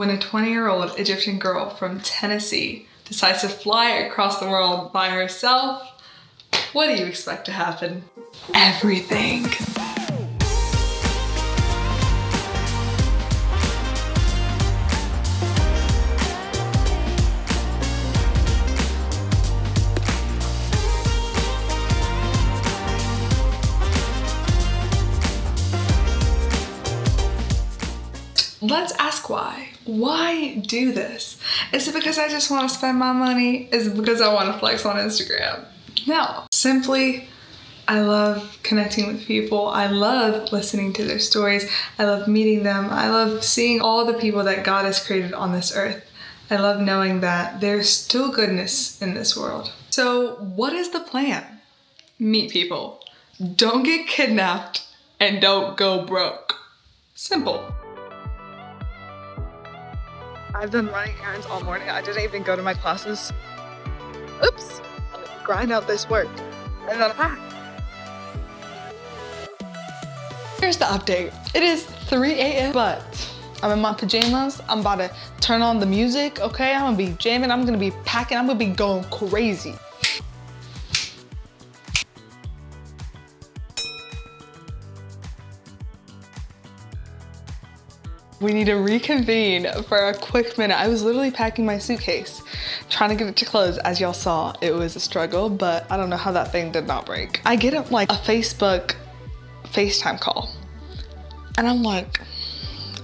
When a 20-year-old Egyptian girl from Tennessee decides to fly across the world by herself, what do you expect to happen? Everything. Let's ask why. Why do this? Is it because I just want to spend my money? Is it because I want to flex on Instagram? No. Simply, I love connecting with people. I love listening to their stories. I love meeting them. I love seeing all the people that God has created on this earth. I love knowing that there's still goodness in this world. So what is the plan? Meet people. Don't get kidnapped and don't go broke. Simple. I've been running errands all morning. I didn't even go to my classes. Oops. Let me grind out this work. And then pack. Here's the update. It is 3 a.m. but I'm in my pajamas. I'm about to turn on the music, okay? I'm gonna be jamming. I'm gonna be packing. I'm gonna be going crazy. We need to reconvene for a quick minute. I was literally packing my suitcase, trying to get it to close. As y'all saw, it was a struggle, but I don't know how that thing did not break. I get like a Facebook FaceTime call, and I'm like,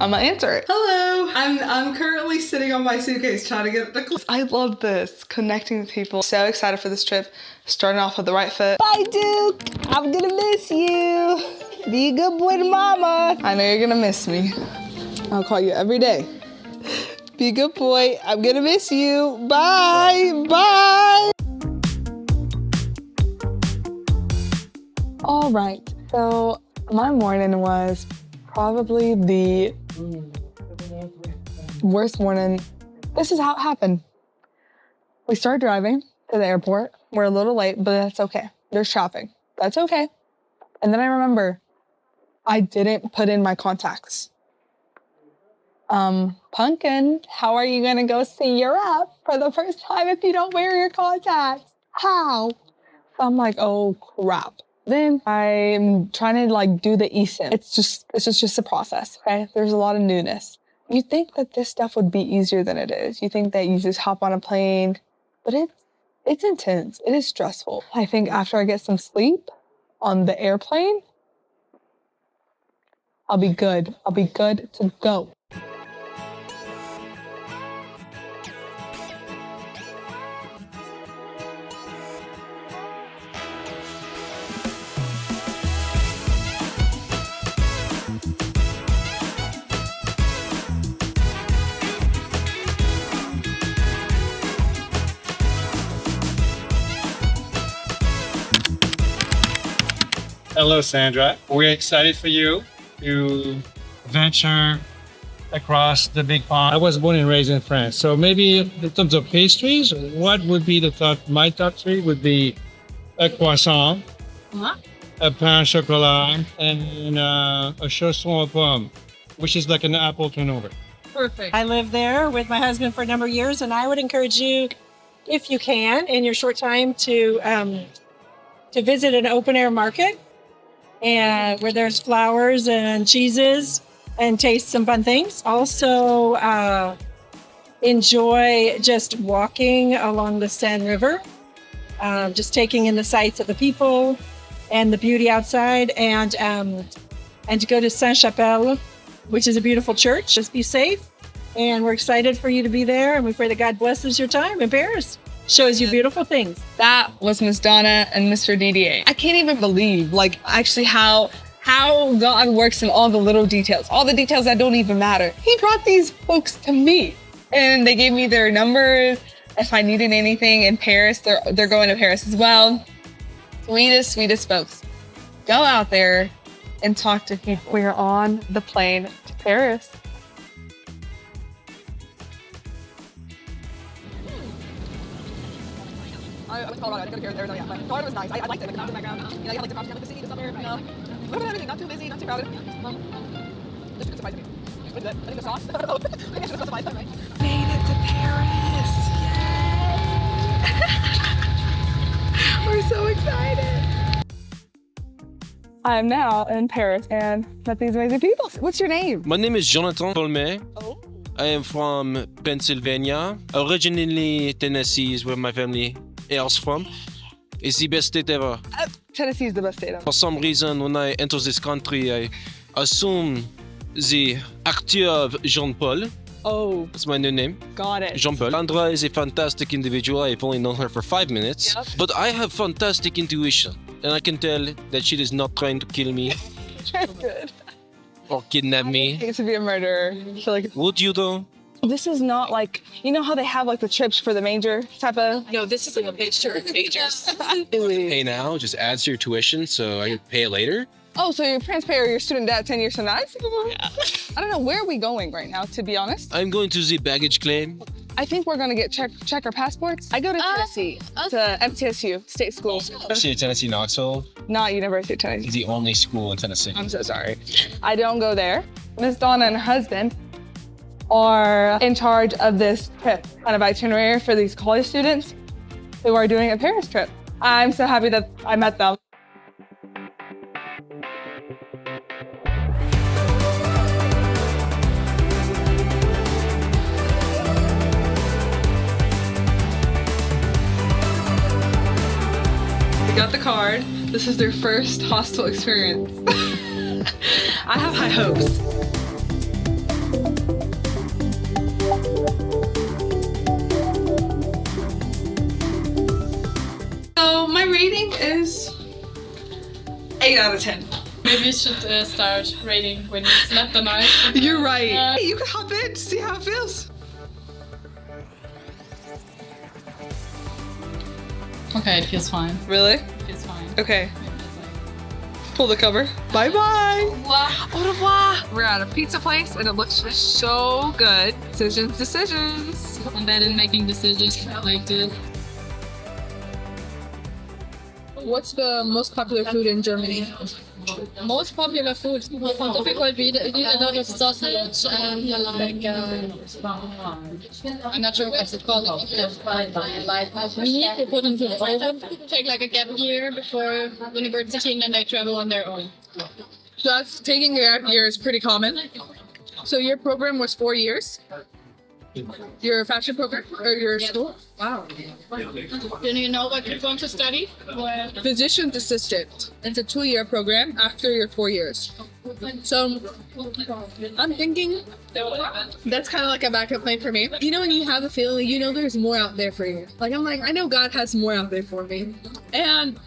I'm gonna answer it. Hello, I'm currently sitting on my suitcase trying to get it to close. I love this, connecting with people. So excited for this trip. Starting off with the right foot. Bye, Duke. I'm gonna miss you. Be a good boy to mama. I know you're gonna miss me. I'll call you every day. Be a good boy. I'm gonna miss you. Bye. Bye. All right. So my morning was probably the worst morning. This is how it happened. We started driving to the airport. We're a little late, but that's okay. There's traffic. That's okay. And then I remember I didn't put in my contacts. Pumpkin, how are you gonna go see Europe for the first time if you don't wear your contacts? How? So I'm like, oh crap. Then I'm trying to like do the eSIM. It's just a process, okay? There's a lot of newness. You think that this stuff would be easier than it is. You think that you just hop on a plane, but it's intense. It is stressful. I think after I get some sleep on the airplane, I'll be good. I'll be good to go. Hello, Sandra. We're excited for you to venture across the big pond. I was born and raised in France, so maybe in terms of pastries, what would be the top? My top three would be a croissant, a pain au chocolat, and a chausson aux pommes, which is like an apple turnover. Perfect. I lived there with my husband for a number of years, and I would encourage you, if you can, in your short time, to visit an open air market, and where there's flowers and cheeses, and taste some fun things. Also, enjoy just walking along the Seine River, just taking in the sights of the people and the beauty outside, and to go to Sainte-Chapelle, which is a beautiful church. Just be safe, and we're excited for you to be there, and we pray that God blesses your time in Paris. Shows you beautiful things. That was Miss Donna and Mr. DDA. I can't even believe, like, actually how God works in all the little details, all the details that don't even matter. He brought these folks to me, and they gave me their numbers. If I needed anything in Paris, they're going to Paris as well. Sweetest folks. Go out there and talk to people. We're on the plane to Paris. I went to Colorado. I didn't go to Arizona yet, but Florida was nice. I liked it. With the mountains in the background. You know, you have like the crops down the city, the summer, you know. A little bit of everything, not too busy, not too crowded. Just surprised me. Made it to Paris! Yay! We're so excited! I'm now in Paris and met these amazing people. What's your name? My name is Jonathan Polme. Oh. I am from Pennsylvania. Originally, Tennessee is where my family hails from. It's the best state ever. Tennessee is the best state ever. For some reason, when I enter this country, I assume the actor Jean-Paul. Oh, That's my new name. got it. Jean-Paul. Sandra is a fantastic individual. I've only known her for 5 minutes. Yep. But I have fantastic intuition. And I can tell that she is not trying to kill me Good. or kidnap I me. hate to be a murderer. I feel like Would you though? this is not like, you know how they have like the trips for the major type of. No, this is like a mixture of majors. Pay now just adds to your tuition, so I can pay it later. Oh, so your parents pay or your student debt 10 years from now? Yeah. I don't know, where are we going right now, to be honest? I'm going to the baggage claim. I think we're gonna get check our passports. I go to Tennessee, to MTSU, state school, University of Tennessee, Knoxville not University of Tennessee. is the only school in Tennessee. I'm so sorry. I don't go there. Miss Donna and her husband are in charge of this trip, kind of itinerary for these college students who are doing a Paris trip. I'm so happy that I met them. We got the card. This is their first hostel experience. I have high hopes. So my rating is 8 out of 10. Maybe you should start rating when you slept the night. You're right. You can hop in to see how it feels. Okay, it feels fine. Really? It feels fine. Okay. Pull the cover. Bye bye. Au revoir. We're at a pizza place and it looks just so good. Decisions. And then in making decisions like this. What's the most popular food in Germany? Most popular food. Difficult. We eat a lot of sausage and like I'm not sure what's it called. Meat they put into the oven. Take like a gap year before university and then they travel on their own. So that's taking a gap year is pretty common. So your program was 4 years? Your fashion program or your school? Wow. Do you know what you're going to study? Well, Physician's assistant. It's a 2-year program after your 4 years. So I'm thinking that's kind of like a backup plan for me. You know, when you have a feeling, you know, there's more out there for you. Like, I'm like, I know God has more out there for me. And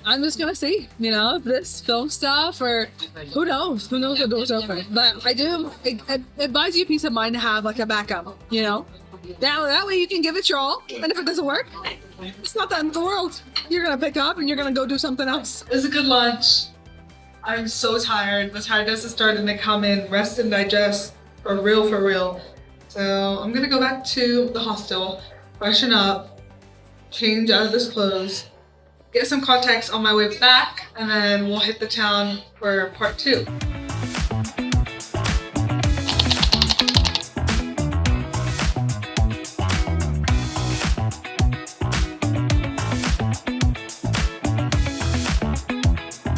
I'm just gonna see, you know, if this film stuff or who knows the door's open. But I do, it buys you peace of mind to have like a backup, you know? That way you can give it your all. And if it doesn't work, it's not the end of the world. You're gonna pick up and you're gonna go do something else. It was a good lunch. I'm so tired. The tiredness is starting to come in. Rest and digest for real, for real. So I'm gonna go back to the hostel, freshen up, change out of this clothes, get some contacts on my way back, and then we'll hit the town for part 2.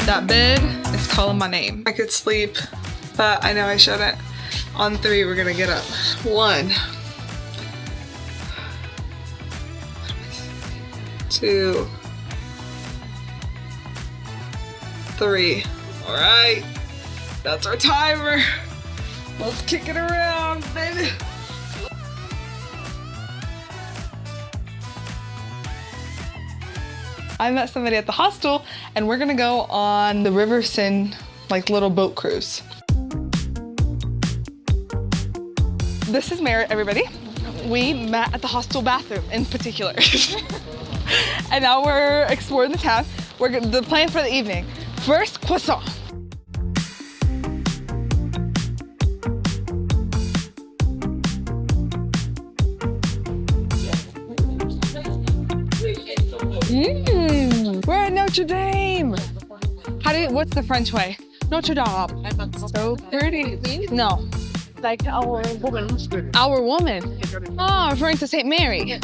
That bed is calling my name. I could sleep, but I know I shouldn't. On 3, we're gonna get up. 1, 2, 3. All right, that's our timer. Let's kick it around, baby. I met somebody at the hostel and we're gonna go on the River Seine, like little boat cruise. This is Merritt, everybody. We met at the hostel bathroom in particular. And now we're exploring the town. The plan for the evening. First, croissant. We're at Notre Dame. What's the French way? Notre Dame. So pretty. No. Like our woman. Our woman. Oh, referring to St. Mary.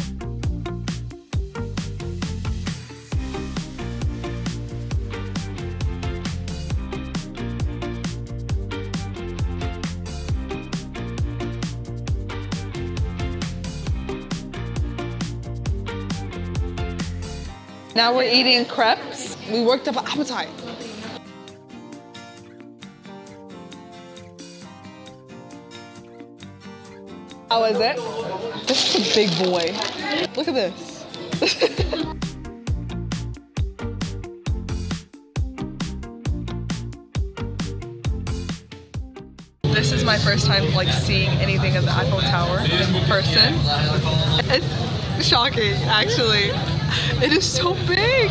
Now we're eating crepes. We worked up an appetite. How is it? This is a big boy. Look at this. This is my first time like seeing anything of the Eiffel Tower in person. It's shocking, actually. It is so big.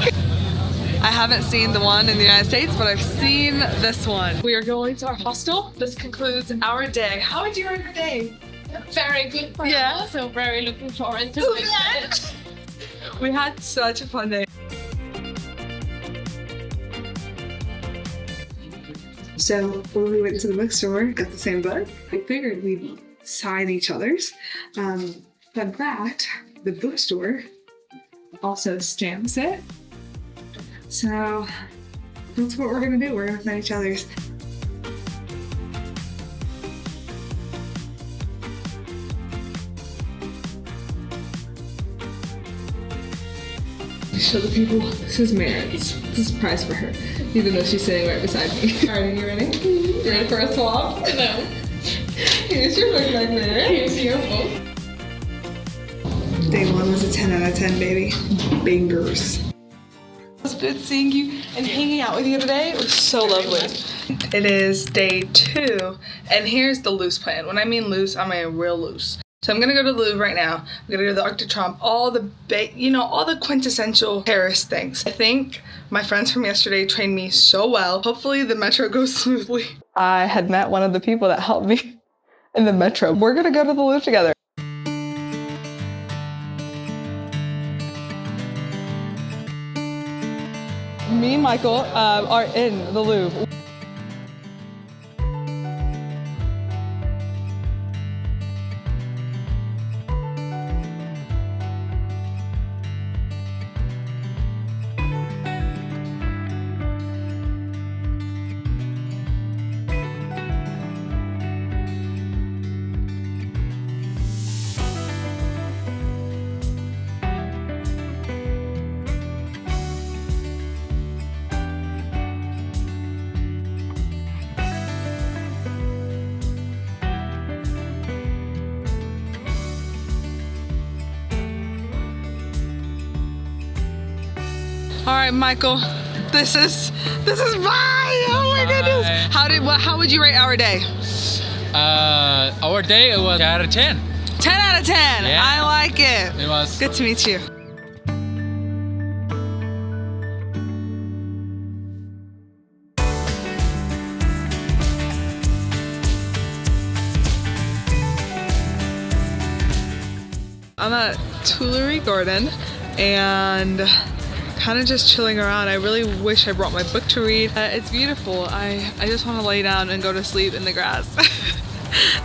I haven't seen the one in the United States, but I've seen this one. We are going to our hostel. This concludes our day. How did you run your day? Very good for Yeah. us, so very looking forward to it. We had such a fun day. So when we went to the bookstore, got the same book, I figured we'd sign each other's. Fun fact, the bookstore also stamps it. So that's what we're gonna do. We're gonna sign each other's. Show the people, this is Merritt's. It's a surprise for her, even though she's sitting right beside me. Alright, you ready? You ready for a swap? No. Here's your book bag, Merritt. Here's your book. Day one was a 10 out of 10, baby. Bangers. It was good seeing you and hanging out with you today. It was so lovely. It is day 2, and here's the loose plan. When I mean loose, I mean real loose. So I'm gonna go to the Louvre right now. I'm gonna go to the Arc de Triomphe, all the all the quintessential Paris things. I think my friends from yesterday trained me so well. Hopefully the metro goes smoothly. I had met one of the people that helped me in the metro. We're gonna go to the Louvre together. Me and Michael are in the Louvre. All right, Michael, this is mine. Oh my goodness. How would you rate our day? Our day it was 10 out of 10. 10 out of 10. Yeah. I like it. It was Good to meet you. I'm at Tuileries Garden and kind of just chilling around. I really wish I brought my book to read. It's beautiful. I just want to lay down and go to sleep in the grass.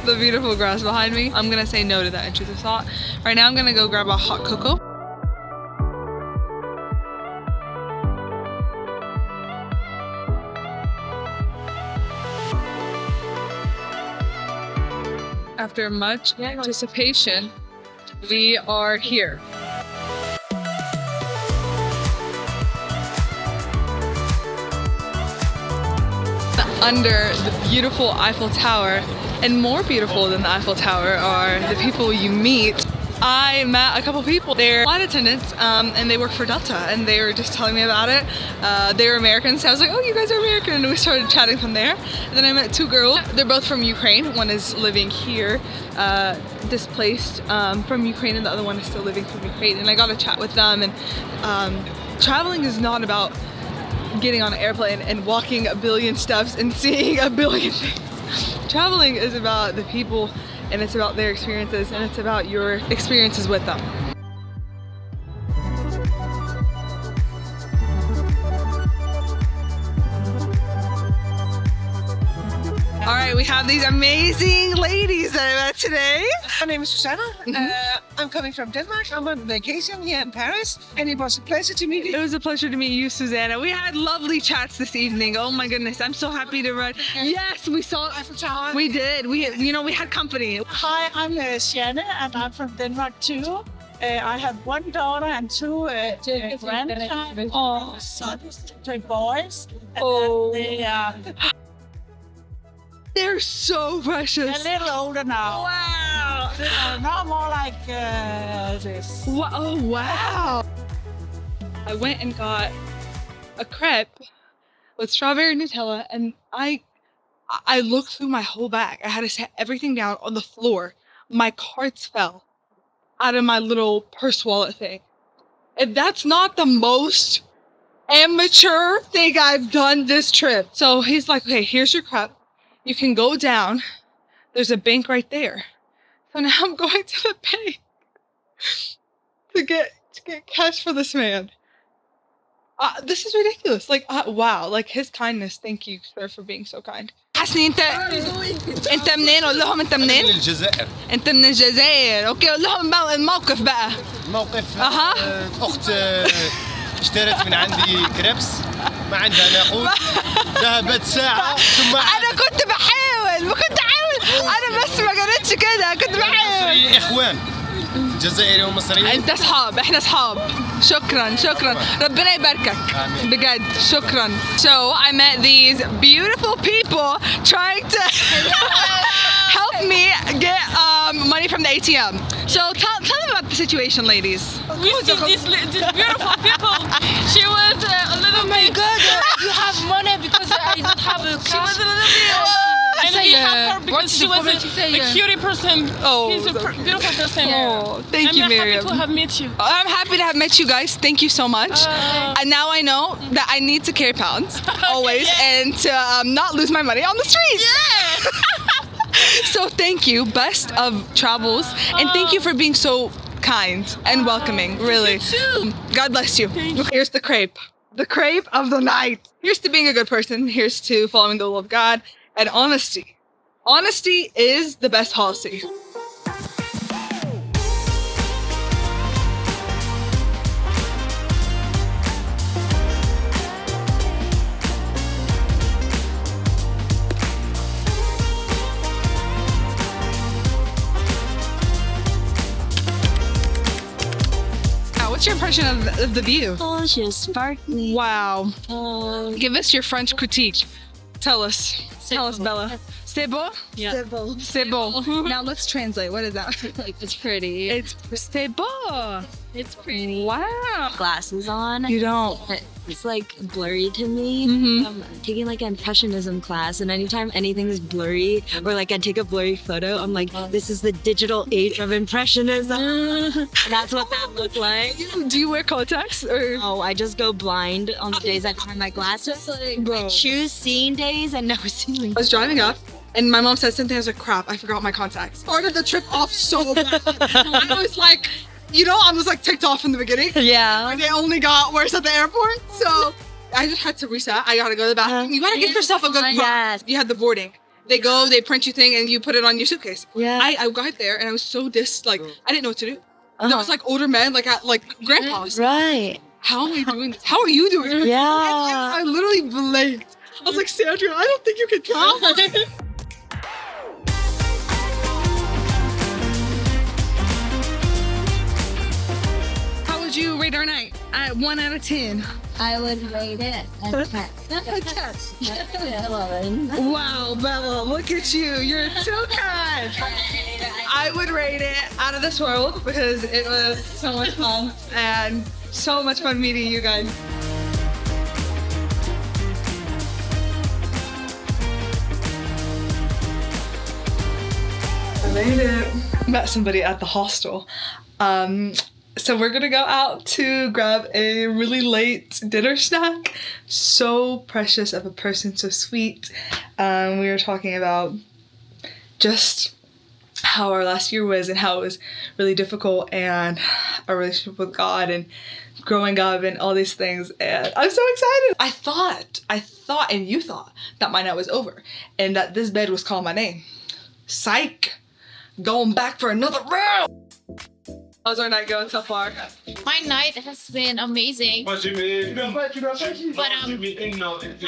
The beautiful grass behind me. I'm gonna say no to that intrusive thought. Right now I'm gonna go grab a hot cocoa. After much anticipation, we are here. Under the beautiful Eiffel Tower, and more beautiful than the Eiffel Tower are the people you meet. I met a couple people. They're flight attendants, and they work for Delta, and they were just telling me about it. They were Americans, so I was like, oh, you guys are American, and we started chatting from there. And then I met 2 girls. They're both from Ukraine. One is living here, displaced from Ukraine, and the other one is still living from Ukraine. And I got to chat with them, and traveling is not about getting on an airplane and walking a billion steps and seeing a billion things. Traveling is about the people, and it's about their experiences, and it's about your experiences with them. we have these amazing ladies that I met today. My name is Susanna. I'm coming from Denmark. I'm on vacation here in Paris, and it was a pleasure to meet you. It was a pleasure to meet you, Susanna. We had lovely chats this evening. Oh my goodness, I'm so happy to run. Yes, we saw Eiffel Tower. We did. We had company. Hi, I'm Sianne, and I'm from Denmark too. I have one daughter and two grandchildren. Oh, sons, two boys. Oh. And They're so precious. they're a little older now. Wow. Not more like this. Oh, wow. I went and got a crepe with strawberry Nutella, and I looked through my whole bag. I had to set everything down on the floor. My cards fell out of my little purse wallet thing. If that's not the most amateur thing I've done this trip. So he's like, okay, here's your crepe. You can go down. There's a bank right there. So now I'm going to the bank to get cash for this man. This is ridiculous. Like, wow. Like, his kindness. Thank you, sir, for being so kind. حسني انت منين؟ قول لهم انت منين؟ من الجزائر. انت من الجزائر. اوكي قول لهم الموقف بقى. موقف اخت اشترت من عندي كريبس ما عندها نقود ذهبت ساعة ثم انا كنت بحاول انا بس ما قدرتش كده كنت بحاول. المصري اخوان جزائري ومصري. انت اصحاب احنا اصحاب. شكرا ربنا يباركك. بجد شكرا. So I met these beautiful people trying to help me get money from the ATM. So tell them about the situation, ladies. We see these beautiful people. She was a little bit. God, you have money because I don't have a She was a little bit. And we helped her because she was a cutie person. Oh, She's a beautiful person. Oh, thank you, Miriam. I'm happy to have met you. I'm happy to have met you guys. Thank you so much. And now I know that I need to carry pounds always and to not lose my money on the streets. Yeah. So thank you. Best of travels. And thank you for being so kind and welcoming. Really. God bless you. Here's the crepe. The crepe of the night. Here's to being a good person. Here's to following the will of God. And honesty. Honesty is the best policy. What's your impression of the view? Delicious, sparkly. Wow. Give us your French critique. Tell us. Tell us, Bella. C'est beau? Yeah. C'est beau. Now let's translate. What is that? Like, it's pretty. It's c'est beau. It's pretty. Wow. Glasses on. You don't. It's like blurry to me. I'm taking like an impressionism class, and anytime anything is blurry or like I take a blurry photo, I'm like, this is the digital age of impressionism. And that's what that looked like. Do you wear contacts or? Oh, I just go blind on the days I don't have my glasses. I choose seeing days and no seeing. I was driving up and my mom said something. I was like, crap, I forgot my contacts. Started the trip off so bad. I was like, I was like ticked off in the beginning. Yeah. And they only got worse at the airport. So I just had to reset. I gotta go to the bathroom. You gotta give yourself a good Yes. You had the boarding. They go, they print you thing and you put it on your suitcase. Yeah. I got there and I was so I didn't know what to do. There was like older men, like at like grandpas. Right. How am I doing this? How are you doing this? Yeah. I literally blinked. I was like, Sandra, I don't think you can travel. How would you rate our night? 1 out of 10. I would rate it a 10. A 10. 11. Wow, Bella, look at you. You're too kind. I would rate it out of this world because it was so much fun and so much fun meeting you guys. I made it. Met somebody at the hostel. So we're gonna go out to grab a really late dinner snack. So precious of a person, so sweet. We were talking about just how our last year was and how it was really difficult, and our relationship with God and growing up and all these things. And I'm so excited. I thought, and you thought that my night was over and that this bed was calling my name. Psych. Going back for another round. How's our night going so far? My night has been amazing, but I'm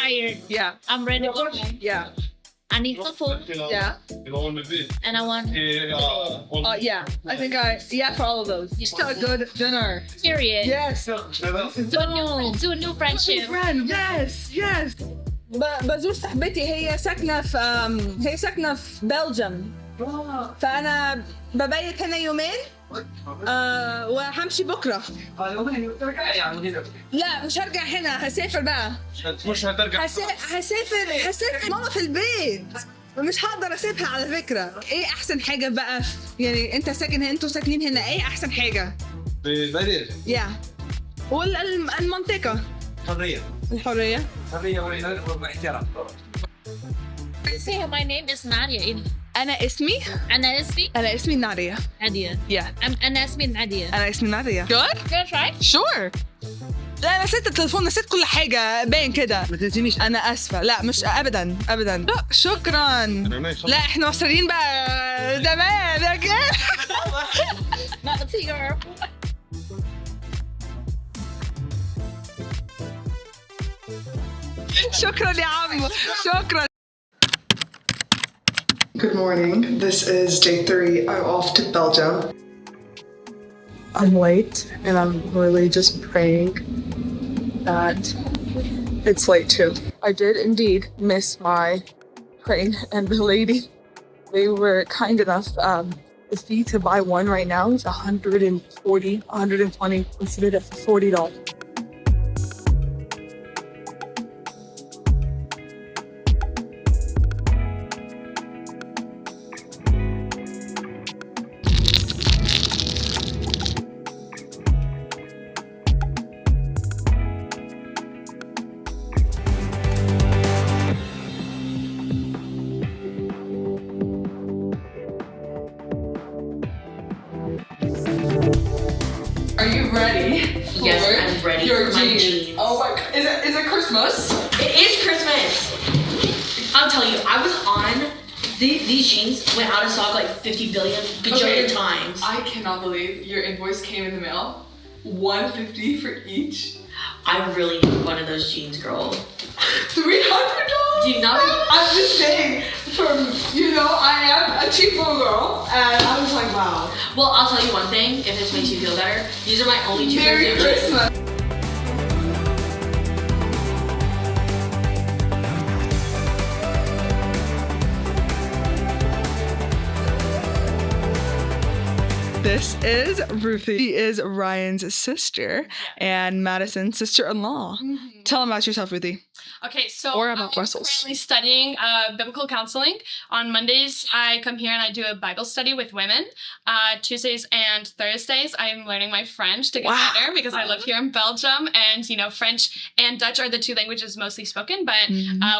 tired. Yeah. I'm ready to go. Yeah. I need some food. Yeah. And I want Yeah. I think for all of those. Just a good dinner. period. Yes. Do a new friendship. Friend. Yes. بزور صاحبتي هي ساكنة في بلجيم. فأنا ببيت هنا يومين وهمشي بكرة. لا مش هرجع هنا، هسافر بقى. مش هترجع. هسافر ماما في البيت. مش هقدر اسيبها على فكرة. ايه احسن حاجة بقى يعني انت ساكن هنا، انتوا ساكنين هنا، ايه احسن حاجة؟ ببرير. والمنطقة. الحرية. والاحترام. Say my name is Nadia. أنا اسمي نادية. Nadia. Yeah. أنا اسمي Nadia. أنا اسمي نادية. Good? Good, right? Sure. لا نسيت التليفون، نسيت كل حاجة، باين كده. ما تنسينيش. أنا آسفة، لا مش أبداً. لا شكراً. لا إحنا مصريين بقى زمان يا كده. Not the girl. شكراً يا عم، شكراً. Good morning. This is day 3. I'm off to Belgium. I'm late, and I'm really just praying that it's late too. I did indeed miss my train, and the lady, they were kind enough. The fee to buy one right now is $140, $120. Considered it for $40. Are you ready? Yes, I'm ready Your for my jeans. jeans. Oh my god. Is it Christmas? It is Christmas. I'll tell you, I was on these jeans went out of stock like 50 billion bajillion times. I cannot believe your invoice came in the mail. $150 for each. I really need one of those jeans, girl. $300? Do you not? I'm just saying, I am a cheap little girl, and I was like, wow. Well, I'll tell you one thing, if this makes you feel better. These are my only two Merry pairs of jeans. Christmas. This is Ruthie. She is Ryan's sister and Madison's sister-in-law. Mm-hmm. Tell them about yourself, Ruthie. Okay, so Or about I'm Brussels. currently studying biblical counseling. On Mondays, I come here and I do a Bible study with women. Tuesdays and Thursdays, I'm learning my French to get better because I live here in Belgium, and French and Dutch are the two languages mostly spoken, but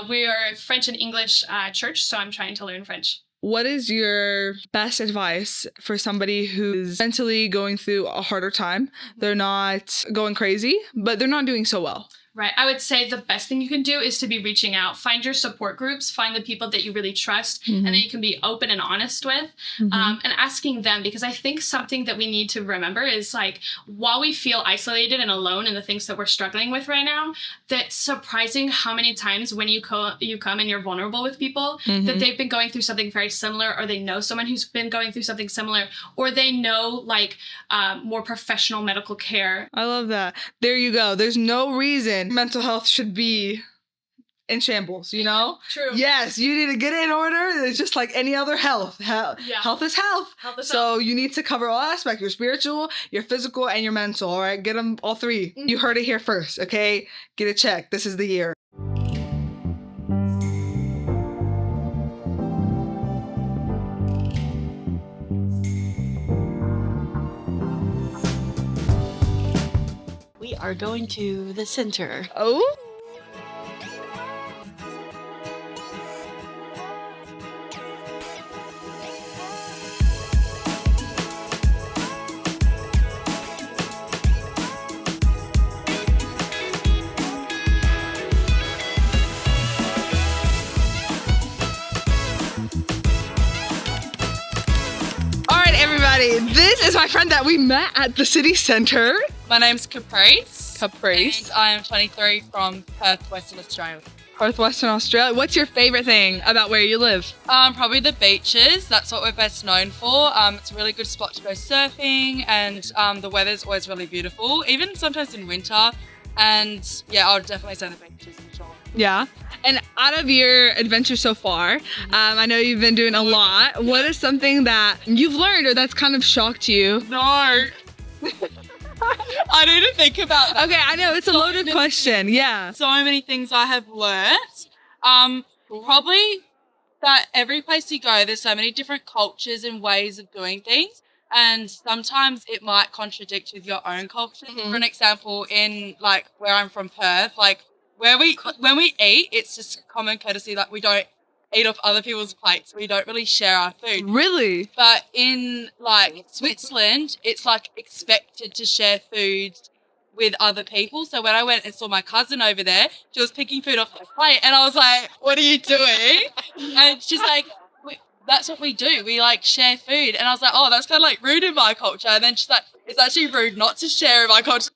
we are a French and English church, so I'm trying to learn French. What is your best advice for somebody who's mentally going through a harder time? They're not going crazy, but they're not doing so well. Right. I would say the best thing you can do is to be reaching out. Find your support groups. Find the people that you really trust and that you can be open and honest with, and asking them, because I think something that we need to remember is like, while we feel isolated and alone in the things that we're struggling with right now, that's surprising how many times when you come and you're vulnerable with people that they've been going through something very similar, or they know someone who's been going through something similar, or they know more professional medical care. I love that. There you go. There's no reason mental health should be in shambles, True. Yes, you need to get it in order. It's just like any other health. Health is health. So you need to cover all aspects, your spiritual, your physical, and your mental, all right? Get them all three. You heard it here first, okay? Get it checked. This is the year. We are going to the center. Oh? Okay, this is my friend that we met at the city center. My name's Caprice. Caprice. And I am 23 from Perth, Western Australia. Perth, Western Australia. What's your favorite thing about where you live? Probably the beaches. That's what we're best known for. It's a really good spot to go surfing, and the weather's always really beautiful, even sometimes in winter. And yeah, I would definitely say the beaches for sure. Yeah. And out of your adventure so far, I know you've been doing a lot. What is something that you've learned or that's kind of shocked you? No. I need to think about that. Okay, I know it's a loaded question. Yeah. So many things I have learnt. Probably that every place you go, there's so many different cultures and ways of doing things. And sometimes it might contradict with your own culture. For an example, in like where I'm from, Perth, like when we eat, it's just common courtesy that we don't eat off other people's plates. We don't really share our food. Really? But in like Switzerland, it's like expected to share food with other people. So when I went and saw my cousin over there, she was picking food off my plate, and I was like, "What are you doing?" And she's like, that's what we do. We like share food. And I was like, oh, that's kind of like rude in my culture. And then she's like, it's actually rude not to share in my culture.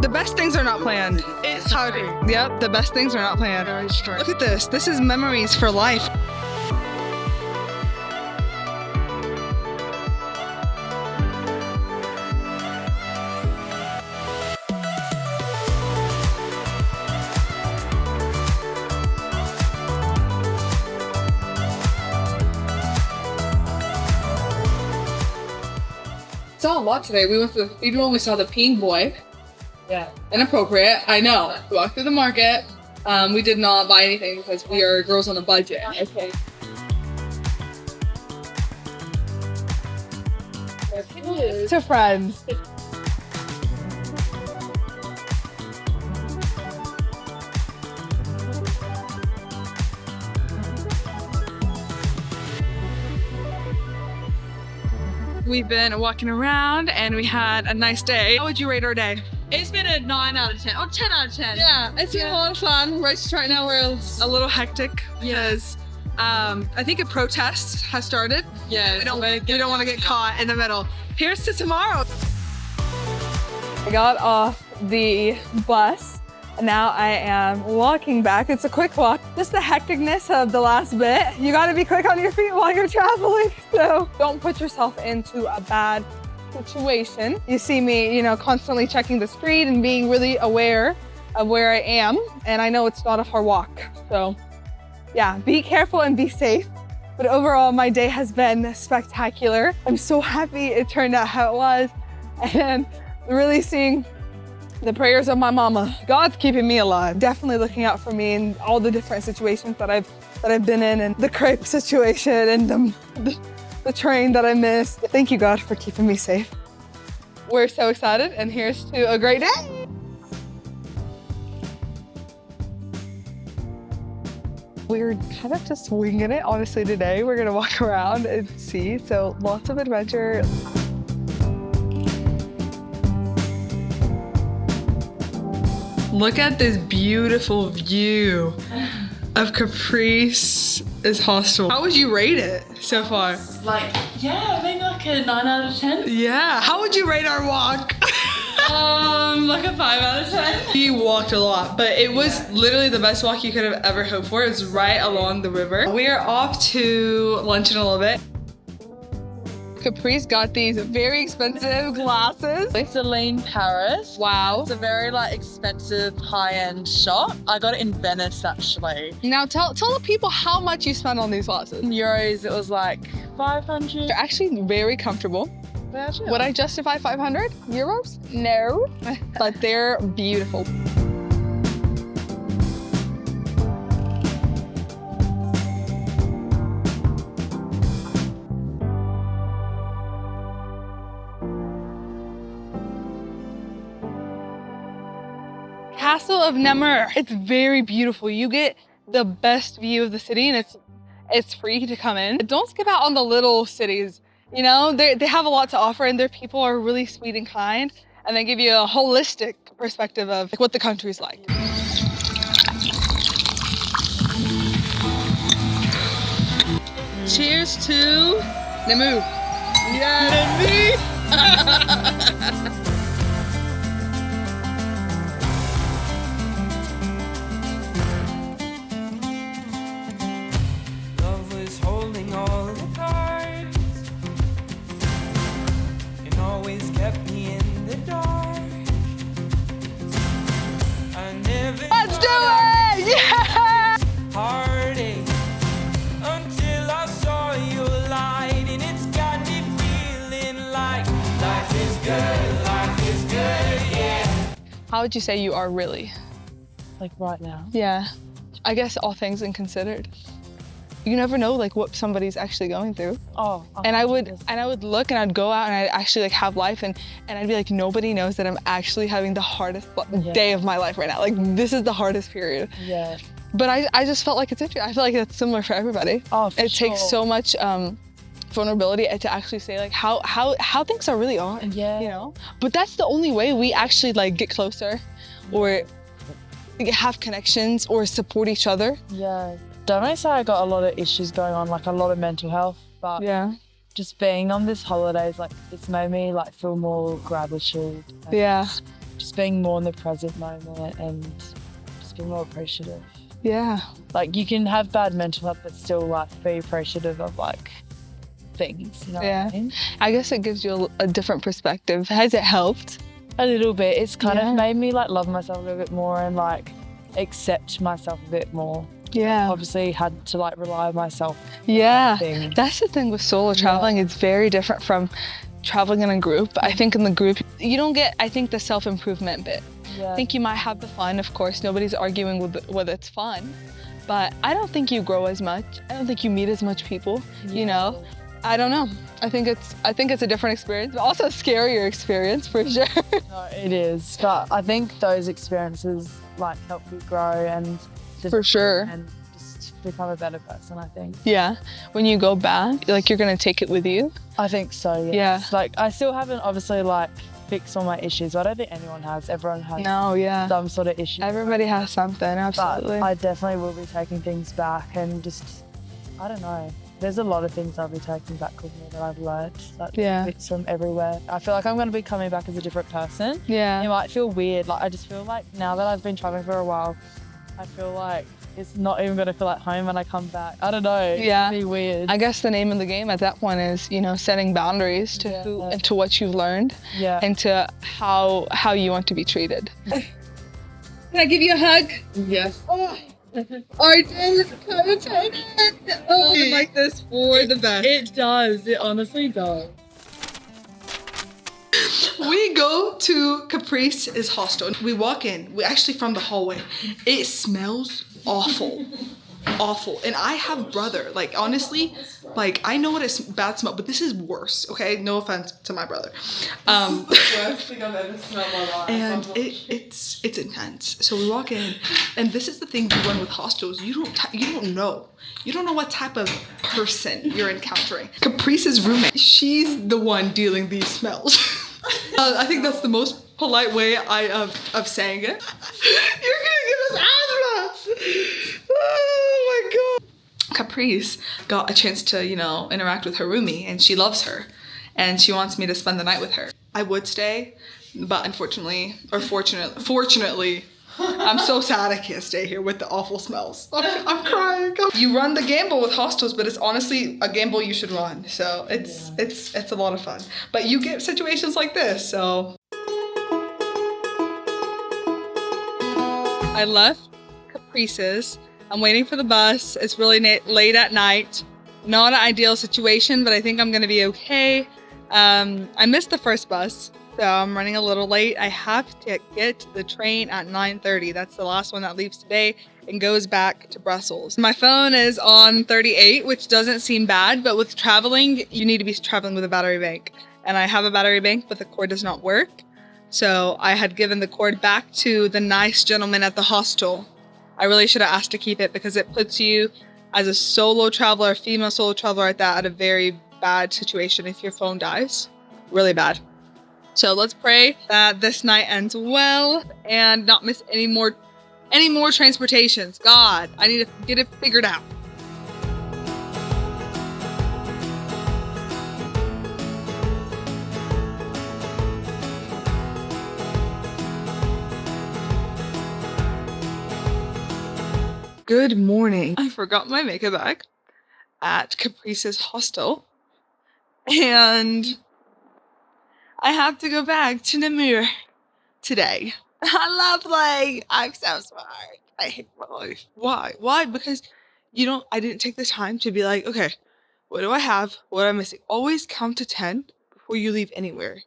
The best things are not planned. It's harder. Yep, the best things are not planned. Look at this. This is memories for life. Saw a lot today. We went to the cathedral. We saw the Pink Boy. Yeah. Inappropriate. I know. We walked through the market. We did not buy anything because we are girls on a budget. Okay. To friends. We've been walking around and we had a nice day. How would you rate our day? It's been a 9 out of 10. Oh, 10 out of 10. Yeah, it's been a lot of fun. Right now we're a little hectic because I think a protest has started. Yeah. We don't want to get caught in the middle. Here's to tomorrow. I got off the bus. Now I am walking back. It's a quick walk. Just the hecticness of the last bit. You gotta be quick on your feet while you're traveling. So don't put yourself into a bad situation. You see me, constantly checking the street and being really aware of where I am. And I know it's not a far walk. So yeah, be careful and be safe. But overall, my day has been spectacular. I'm so happy it turned out how it was. And really seeing the prayers of my mama. God's keeping me alive. Definitely looking out for me in all the different situations that I've been in, and the crepe situation and the train that I missed. Thank you, God, for keeping me safe. We're so excited, and here's to a great day. We're kind of just winging it, honestly, today. We're gonna walk around and see, so lots of adventure. Look at this beautiful view of Caprice's hostel. How would you rate it so far? Maybe like a 9 out of 10. Yeah. How would you rate our walk? Like a 5 out of 10. We walked a lot, but it was literally the best walk you could have ever hoped for. It was right along the river. We are off to lunch in a little bit. Caprice got these very expensive glasses. Celine Paris. Wow. It's a very expensive high-end shop. I got it in Venice actually. Now tell the people how much you spent on these glasses. In euros, it was like 500. They're actually very comfortable. Would I justify 500 euros? No, but they're beautiful. Castle of Namur. It's very beautiful. You get the best view of the city, and it's free to come in. Don't skip out on the little cities. They have a lot to offer, and their people are really sweet and kind, and they give you a holistic perspective of what the country's like. Cheers to Nemu. Yeah. Love was holding all the cards and always kept me in the dark. I never Let's do it! Yeah! heartache until I saw your light, and it's got me feeling like life is good, yeah. How would you say you are really? Like right now. Yeah. I guess all things considered. You never know like what somebody's actually going through. Oh. And I would look and I'd go out and I'd actually like have life and I'd be like, nobody knows that I'm actually having the hardest day of my life right now. Like this is the hardest period. Yeah. But I just felt like it's interesting. I feel like it's similar for everybody. Oh, for It takes so much vulnerability to actually say like how things are really are. Yeah. You know? But that's the only way we actually like get closer or have connections or support each other. Yeah. Don't say I got a lot of issues going on, like a lot of mental health, but yeah, just being on this holidays, like it's made me like feel more gratitude. Yeah. Just being more in the present moment and just being more appreciative. Yeah. Like you can have bad mental health, but still like be appreciative of like things. You know Yeah. what I mean? I guess it gives you a different perspective. Has it helped? A little bit. It's kind Yeah. of made me like love myself a little bit more and like accept myself a bit more. Yeah. Obviously had to like rely on myself. Yeah. Things. That's the thing with solo traveling. It's very different from traveling in a group. I think in the group, you don't get, I think, the self-improvement bit. Yeah. I think you might have the fun, of course. Nobody's arguing with whether it's fun. But I don't think you grow as much. I don't think you meet as much people, you know? I don't know. I think it's a different experience, but also a scarier experience for sure. No, it is. But I think those experiences like help you grow and just, For sure. and just become a better person, I think. Yeah. When you go back, like you're gonna take it with you. I think so, yes. Yeah. Like I still haven't obviously like fixed all my issues. I don't think anyone has. Everyone has some sort of issue. Everybody has something, absolutely. But I definitely will be taking things back and just, I don't know. There's a lot of things I'll be taking back with me that I've learned. Like bits from everywhere. I feel like I'm going to be coming back as a different person. Yeah. It might feel weird. Like I just feel like now that I've been traveling for a while, I feel like it's not even going to feel like home when I come back. I don't know. Yeah. It's gonna be weird. I guess the name of the game at that point is, you know, setting boundaries to who and to what you've learned and to how you want to be treated. Can I give you a hug? Yes. Our day is coming to an end. Oh, I like this for the best. It does. It honestly does. We go to Caprice's hostel. We walk in. We actually from the hallway. It smells awful. Awful. And I have brother. Like honestly, like I know what a bad smell, but this is worse. Okay, no offense to my brother. Worst thing I've ever smelled in my life. And it's intense. So we walk in, and this is the thing you learn with hostels. You don't know. You don't know what type of person you're encountering. Caprice's roommate, she's the one dealing these smells. I think that's the most polite way of saying it. You're gonna give us asthma. Oh my god. Caprice got a chance to, you know, interact with her roomie, and she loves her, and she wants me to spend the night with her. I would stay, but unfortunately, or fortunately, I'm so sad I can't stay here with the awful smells. I'm crying. You run the gamble with hostels, but it's honestly a gamble you should run. So it's a lot of fun. But you get situations like this, so. I left Caprice's. I'm waiting for the bus. It's really late at night. Not an ideal situation, but I think I'm gonna be okay. I missed the first bus, so I'm running a little late. I have to get to the train at 9:30. That's the last one that leaves today and goes back to Brussels. My phone is on 38, which doesn't seem bad, but with traveling, you need to be traveling with a battery bank. And I have a battery bank, but the cord does not work. So I had given the cord back to the nice gentleman at the hostel. I really should have asked to keep it because it puts you as a solo traveler, female solo traveler at that, at a very bad situation if your phone dies. Really bad. So let's pray that this night ends well and not miss any more transportations. God, I need to get it figured out. Good morning. I forgot my makeup bag at Caprice's hostel. And I have to go back to Namur today. Lovely. I'm so smart. I hate my life. Why? Why? Because I didn't take the time to be like, okay, what do I have? What am I missing? Always count to 10 before you leave anywhere.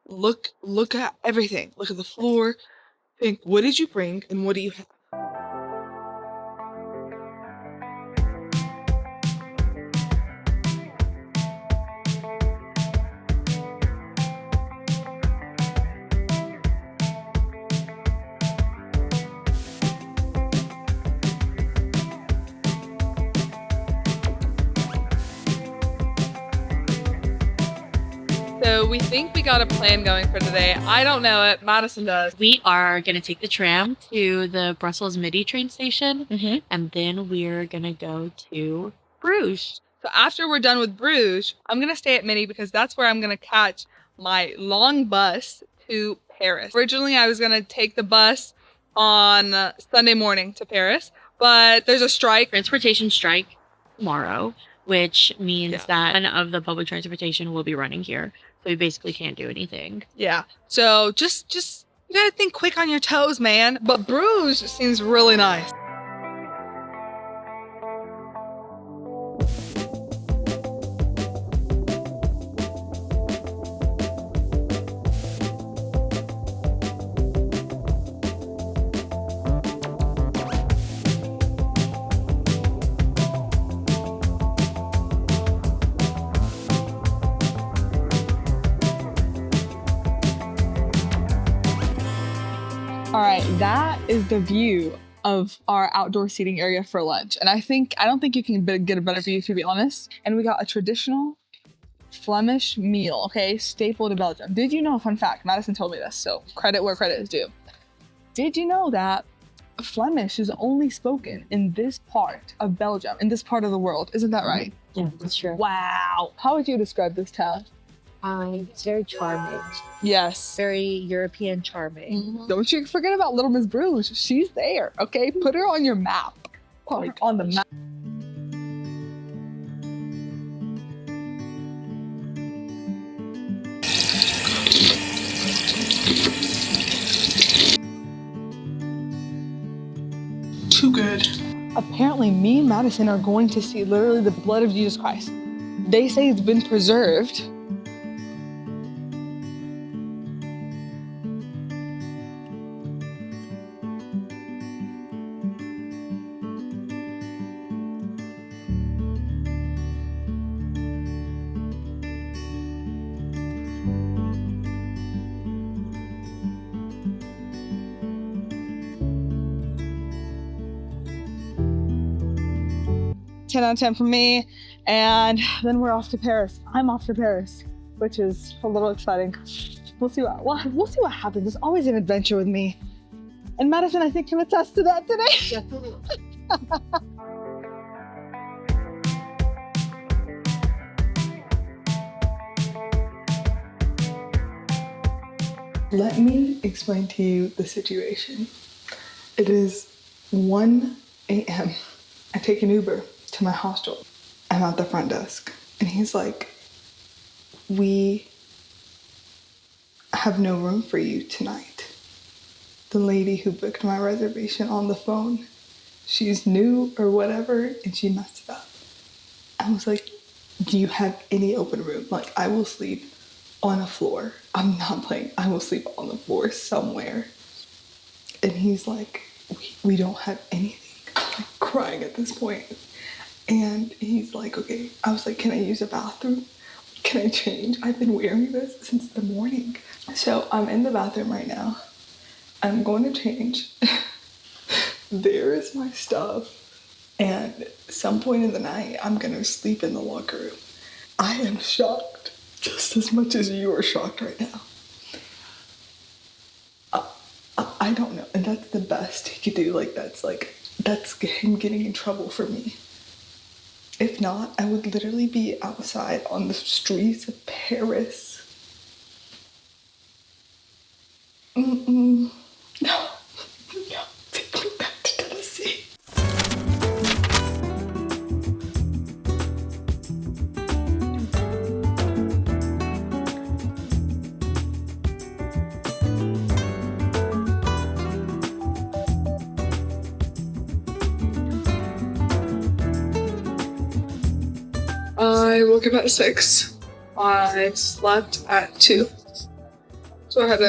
Look at everything. Look at the floor. Think, what did you bring and what do you have? So we think we got a plan going for today. I don't know it. Madison does. We are going to take the tram to the Brussels Midi train station, and then we're going to go to Bruges. So after we're done with Bruges, I'm going to stay at Midi because that's where I'm going to catch my long bus to Paris. Originally, I was going to take the bus on Sunday morning to Paris, but there's a strike. Transportation strike tomorrow, which means that none of the public transportation will be running here. So we basically can't do anything. Yeah. So just you gotta think quick on your toes, man. But Bruges seems really nice. All right, that is the view of our outdoor seating area for lunch. And I don't think you can get a better view, to be honest. And we got a traditional Flemish meal, okay? Staple to Belgium. Did you know, fun fact, Madison told me this, so credit where credit is due. Did you know that Flemish is only spoken in this part of Belgium, in this part of the world? Isn't that right? Yeah, that's true. Wow. How would you describe this town? It's very charming. Yes. Very European charming. Don't you forget about Little Miss Bruges. She's there, okay? Put her on your map. Like, on the map. Too good. Apparently, me and Madison are going to see literally the blood of Jesus Christ. They say it's been preserved. Ten out of 10 for me, and then we're off to Paris. I'm off to Paris, which is a little exciting. We'll see what happens. There's always an adventure with me, and Madison, I think, can attest to that today. Let me explain to you the situation. It is 1 a.m. I take an Uber to my hostel. I'm at the front desk and he's like, we have no room for you tonight. The lady who booked my reservation on the phone, she's new or whatever and she messed it up. I was like, do you have any open room? Like, I will sleep on a floor. I'm not playing. I will sleep on the floor somewhere. And he's like, we don't have anything. I'm like crying at this point. And he's like, okay. I was like, can I use a bathroom? Can I change? I've been wearing this since the morning. So I'm in the bathroom right now. I'm going to change. There is my stuff. And at some point in the night, I'm going to sleep in the locker room. I am shocked just as much as you are shocked right now. I don't know. And that's the best he could do. That's him getting in trouble for me. If not, I would literally be outside on the streets of Paris. No, take me back to Tennessee. woke up at 6. I slept at 2. So I had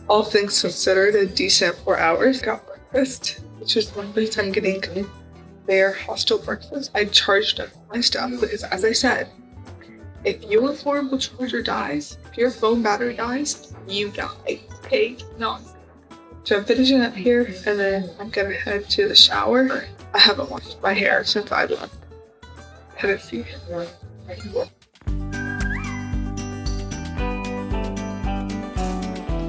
all things considered, a decent 4 hours. Got breakfast, which is my first time getting their hostel breakfast. I charged up my stuff because, as I said, if your portable charger dies, if your phone battery dies, you die. Okay? No. So I'm finishing up here, and then I'm gonna head to the shower. I haven't washed my hair since I left. Headed to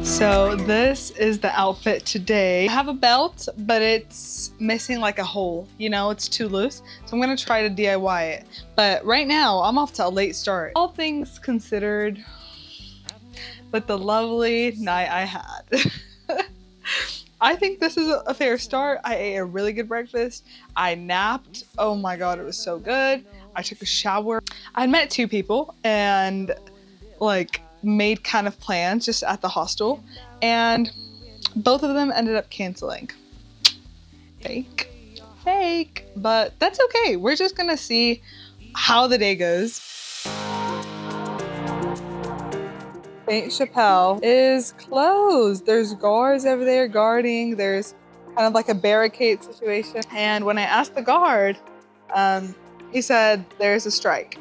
So this is the outfit today. I have a belt, but it's missing like a hole. You know, it's too loose. So I'm gonna try to DIY it. But right now, I'm off to a late start. All things considered, with the lovely night I had. I think this is a fair start. I ate a really good breakfast. I napped. Oh my God, it was so good. I took a shower. I met 2 people and like made kind of plans just at the hostel, and both of them ended up canceling. Fake, but that's okay. We're just gonna see how the day goes. Saint Chapelle is closed. There's guards over there guarding. There's kind of like a barricade situation. And when I asked the guard, he said there's a strike.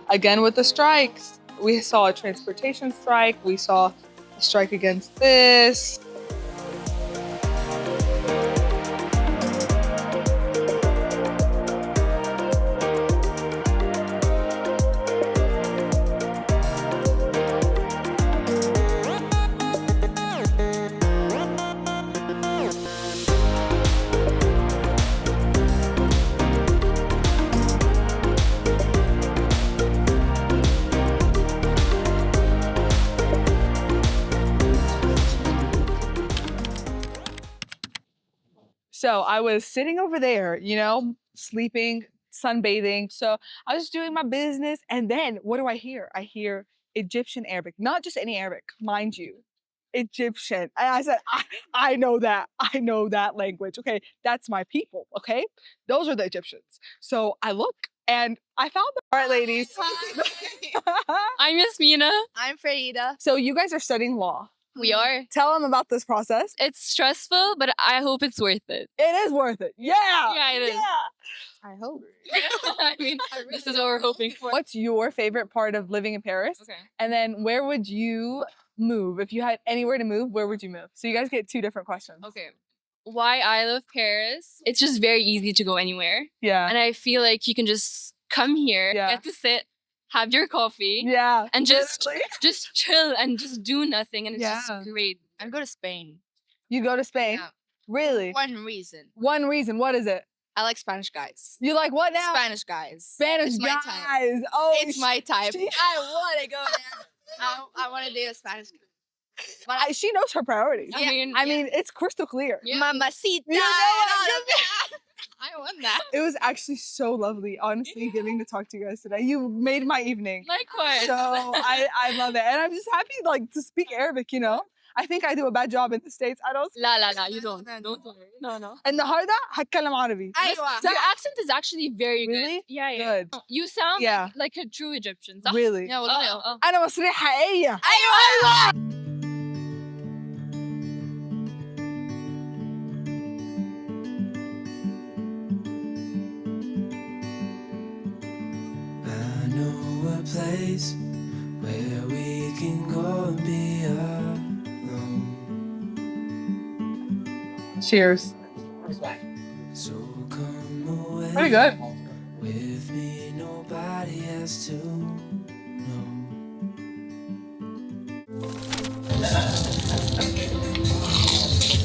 Again with the strikes, we saw a transportation strike. We saw a strike against this. So I was sitting over there, you know, sleeping, sunbathing. So I was doing my business. And then what do I hear? I hear Egyptian Arabic, not just any Arabic, mind you, Egyptian. And I said, I know that. I know that language. Okay, that's my people. Okay, those are the Egyptians. So I look and I found them. All right, ladies. I'm Yasmina. I'm Farida. So you guys are studying law. We are. Tell them about this process. It's stressful, but I hope it's worth it. It is worth it. Yeah. Yeah, it is. I hope. I mean, this is what we're hoping for. What's your favorite part of living in Paris? Okay. And then where would you move? If you had anywhere to move, where would you move? So you guys get 2 different questions. Okay. Why I love Paris? It's just very easy to go anywhere. Yeah. And I feel like you can just come here, get to sit, have your coffee, and just chill and just do nothing, and it's just great. I'd go to Spain. You go to Spain? Yeah. Really? One reason. One reason. What is it? I like Spanish guys. You like what now? Spanish guys. Spanish It's my guys. type. Oh, It's my type. I want to go there. I want to date a Spanish guy. But she knows her priorities. Yeah. I mean, it's crystal clear. Mamacita. You know what? I want that. It was actually so lovely, honestly, getting to talk to you guys today. You made my evening. Likewise. So I love it. And I'm just happy like to speak Arabic, you know? I think I do a bad job in the States. I don't. La, you don't. Don't worry. No. النهارده هتكلم عربي. Your accent is actually very good. Really? Yeah. Good. You sound Yeah. like a true Egyptian. Really? Yeah, والله. أنا مصرية حقيقية. أيوة. I know a place where we can go and be alone. Cheers. So come away. Pretty good. With me, nobody has to know.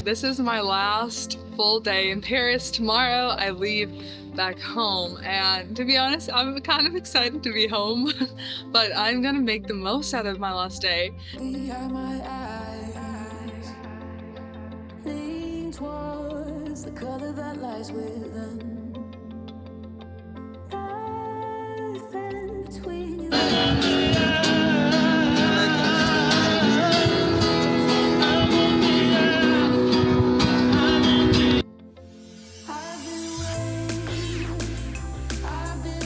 This is my last full day in Paris. Tomorrow I leave back home, and to be honest, I'm kind of excited to be home, but I'm gonna make the most out of my last day. Behind my eyes, lean towards the color that lies within. Nothing between you. I've been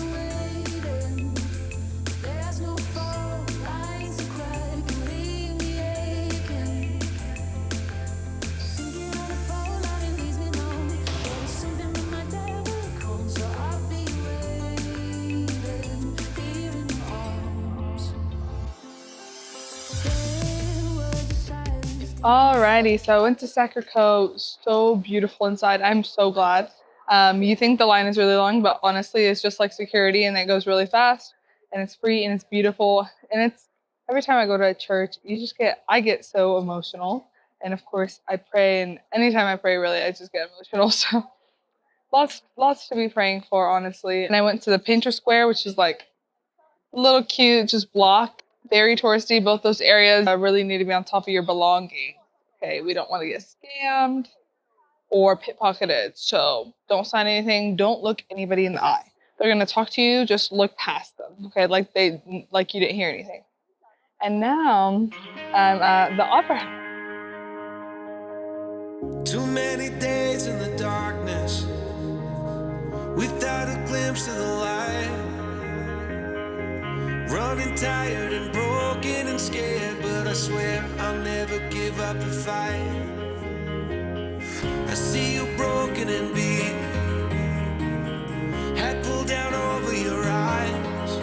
Alrighty, so I went to Sacré-Cœur. So beautiful inside. I'm so glad. You think the line is really long, but honestly, it's just like security, and it goes really fast, and it's free, and it's beautiful, and it's every time I go to a church, I get so emotional, and of course I pray, and anytime I pray, really, I just get emotional. So lots to be praying for, honestly. And I went to the Painter Square, which is like a little cute, just block. Very touristy. Both those areas really need to be on top of your belongings. Okay, we don't want to get scammed or pickpocketed. So don't sign anything. Don't look anybody in the eye. They're gonna talk to you. Just look past them. Okay, like you didn't hear anything. And now I'm at the Opera House. Too many days in the darkness without a glimpse of the light. Running tired and broken and scared, but I swear I'll never give up the fight. I see you broken and beat, head pulled down over your eyes.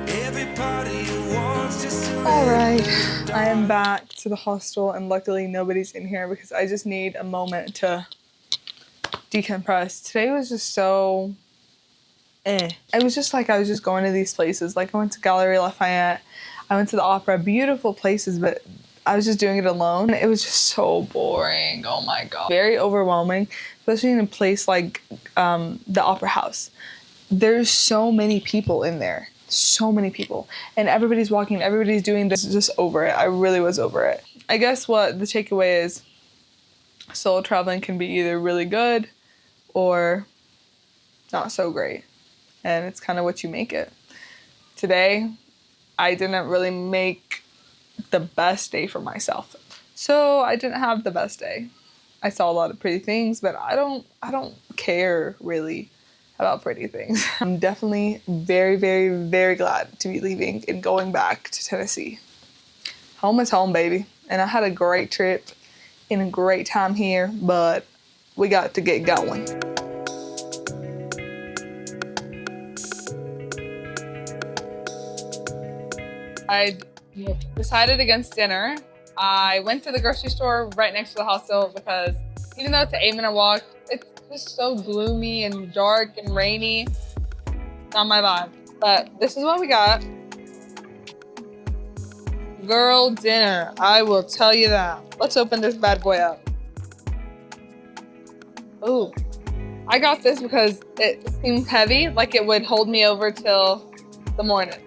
Every part of you wants to surrender. Alright, I am back to the hostel, and luckily nobody's in here because I just need a moment to decompress. Today was just so It was just like I was just going to these places. Like I went to Galerie Lafayette, I went to the opera, beautiful places, but I was just doing it alone. It was just so boring. Oh my god. Very overwhelming, especially in a place like the Opera House. There's so many people in there. So many people. And everybody's walking, everybody's doing this, just over it. I really was over it. I guess what the takeaway is, solo traveling can be either really good or not so great. And it's kind of what you make it. Today, I didn't really make the best day for myself. So I didn't have the best day. I saw a lot of pretty things, but I don't care really about pretty things. I'm definitely very, very, very glad to be leaving and going back to Tennessee. Home is home, baby. And I had a great trip and a great time here, but we got to get going. I decided against dinner. I went to the grocery store right next to the hostel because even though it's an 8-minute walk, it's just so gloomy and dark and rainy. Not my vibe. But this is what we got. Girl dinner, I will tell you that. Let's open this bad boy up. Ooh. I got this because it seemed heavy, like it would hold me over till the morning.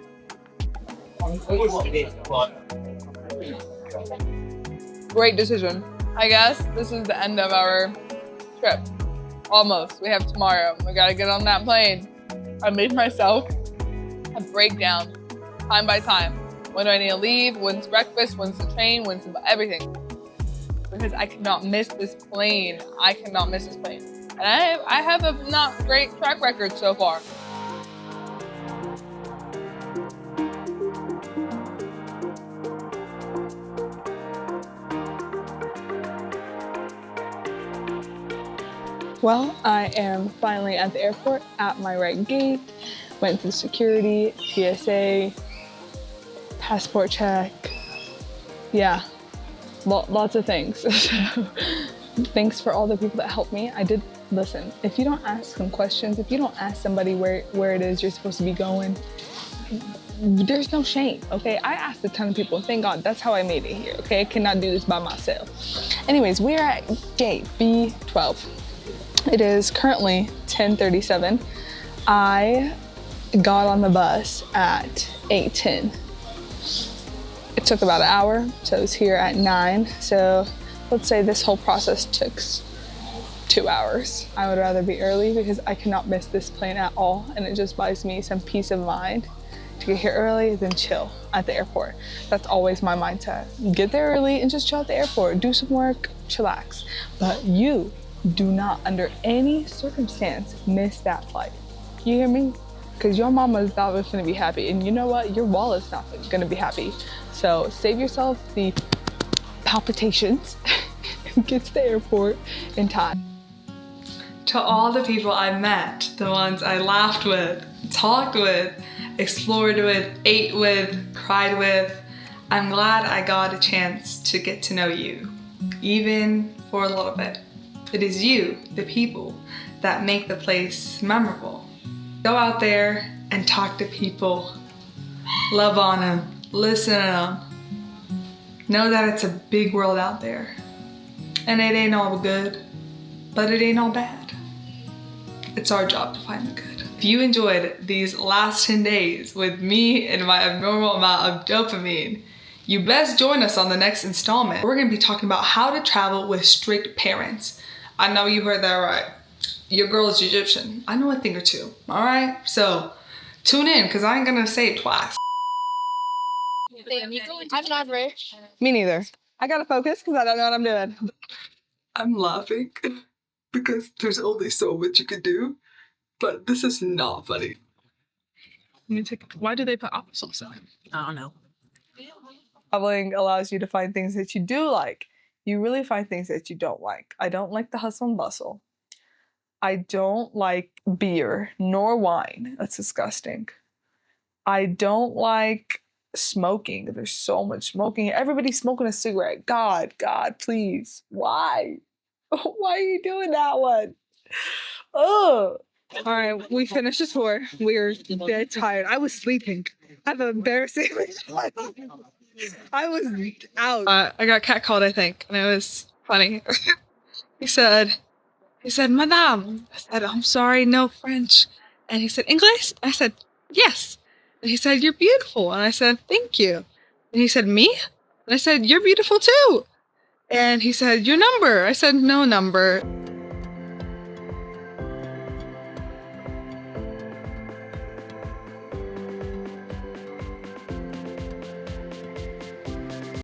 Great decision. I guess this is the end of our trip. Almost. We have tomorrow. We gotta get on that plane. I made myself a breakdown, time by time. When do I need to leave? When's breakfast? When's the train? When's everything? Because I cannot miss this plane. I cannot miss this plane. And I have a not great track record so far. Well, I am finally at the airport at my right gate. Went through security, TSA, passport check. Yeah, lots of things. So, thanks for all the people that helped me. I did listen. If you don't ask some questions, if you don't ask somebody where it is you're supposed to be going, there's no shame, okay? I asked a ton of people. Thank God, that's how I made it here, okay? I cannot do this by myself. Anyways, we are at gate B12. It is currently 10:37. I got on the bus at 8:10. It took about an hour, so I was here at 9. So let's say this whole process took 2 hours. I would rather be early because I cannot miss this plane at all, and it just buys me some peace of mind to get here early, then chill at the airport. That's always my mindset. Get there early and just chill at the airport. Do some work, chillax. But you do not, under any circumstance, miss that flight. You hear me? Because your mama's not gonna be happy, and you know what? Your wallet's not gonna be happy. So save yourself the palpitations and get to the airport in time. To all the people I met, the ones I laughed with, talked with, explored with, ate with, cried with, I'm glad I got a chance to get to know you, even for a little bit. It is you, the people, that make the place memorable. Go out there and talk to people, love on them, listen to them. Know that it's a big world out there. And it ain't all good, but it ain't all bad. It's our job to find the good. If you enjoyed these last 10 days with me and my abnormal amount of dopamine, you best join us on the next installment. We're gonna be talking about how to travel with strict parents. I know you heard that right. Your girl is Egyptian. I know a thing or two, all right? So tune in, because I ain't gonna say it twice. I'm not rich. Me neither. I gotta focus because I don't know what I'm doing. I'm laughing because there's only so much you can do, but this is not funny. Why do they put applesauce in it? I don't know. Traveling allows you to find things that you do like. You really find things that you don't like. I don't like the hustle and bustle. I don't like beer nor wine. That's disgusting. I don't like smoking. There's so much smoking. Everybody's smoking a cigarette. God, please. Why? Why are you doing that one? Oh. All right, we finished the tour. We're dead tired. I was sleeping. I have an embarrassing. I was out. I got catcalled, I think, and it was funny. He said, Madame. I said, I'm sorry, no French. And he said, English? I said, yes. And he said, you're beautiful. And I said, thank you. And he said, me? And I said, you're beautiful too. And he said, your number. I said, no number.